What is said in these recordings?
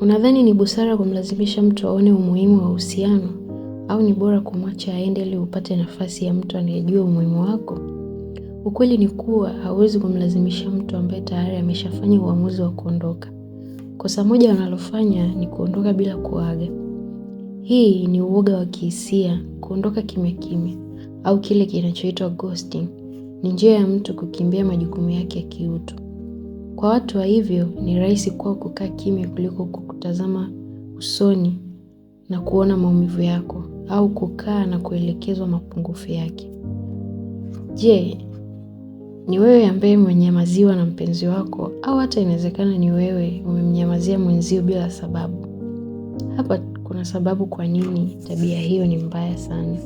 Unadhani ni busara kumlazimisha mtu aone umuhimu wa uhusiano au ni bora kumwacha aende ili upate nafasi ya mtu anayejua umuhimu wako? Ukweli ni kuwa hauwezi kumlazimisha mtu ambaye tayari ameshafanya uamuzi wa kuondoka. Kosa moja wanalofanya ni kuondoka bila kuaga. Hii ni uoga wa kihisia, kuondoka kimya kimya, au kile kinachoitwa ghosting. Ni njia ya mtu kukimbia majukumu yake ya kiutu. Kwa watu wa hivyo ni rahisi kwao kukaa kimya kuliko kukutazama usoni na kuona maumivu yako, au kukaa na kuelekezwa mapungufu yake. Je, ni wewe ambaye umenyamaziwa na mpenzi wako, au hata inawezekana ni wewe umemnyamazia mwenzio bila sababu? Hapa kuna sababu kwa nini tabia hiyo ni mbaya sana.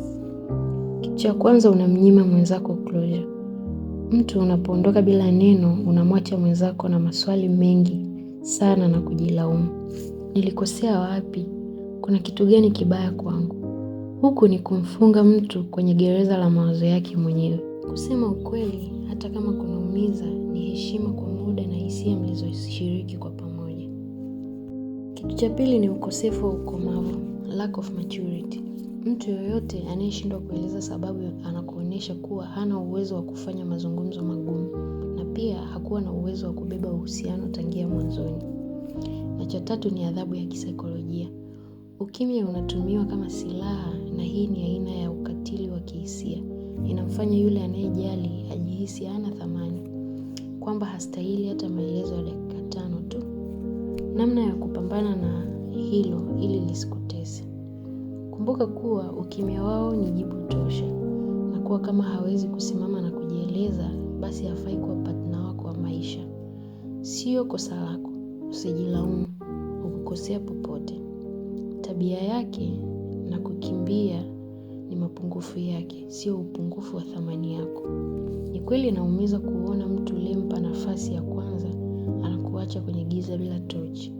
Kitu cha kwanza, unamnyima mwenzako closure. Mtu unapoondoka bila neno, unamwacha mwenzako na maswali mengi sana na kujilaumu. Nilikosea wapi? Kuna kitu gani kibaya kwangu? Huku ni kumfunga mtu kwenye gereza la mawazo yake mwenyewe. Kusema ukweli, hata kama kunaumiza, ni heshima kwa muda na hisia mlizoshiriki kwa pamoja. Kitu cha pili ni ukosefu wa ukomavu, lack of maturity. Mtu yoyote anayeshindwa kueleza sababu anakuonyesha kuwa hana uwezo wa kufanya mazungumzo magumu, na pia hakuwa na uwezo wa kubeba uhusiano tangia mwanzoni. Na cha tatu ni adhabu ya kisaikolojia. Ukimya unatumiwa kama silaha, na hii ni aina ya ukatili wa kihisia. Inamfanya yule anayejali ajihisi hana thamani, kwamba hastahili hata maelezo ya dakika 5 tu. Namna ya kupambana na hilo ili lisikutese. Kumbuka kuwa ukimya wao ni jibu tosha, na kuwa kama hawezi kusimama na kujieleza, basi hafai kuwa partner wako wa maisha. Sio kosa lako, usijilaumu, hukukosea popote. Tabia yake na kukimbia ni mapungufu yake, sio upungufu wa thamani yako. Ni kweli inaumiza kuona mtu uliyempa nafasi ya kwanza anakuacha kwenye giza bila tochi,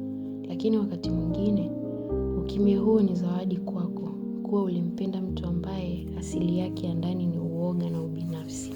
lakini wakati mwingine ukimya huo ni zawadi kwako, kuwa ulimpenda mtu ambaye asili yake ya ndani ni uoga na ubinafsi.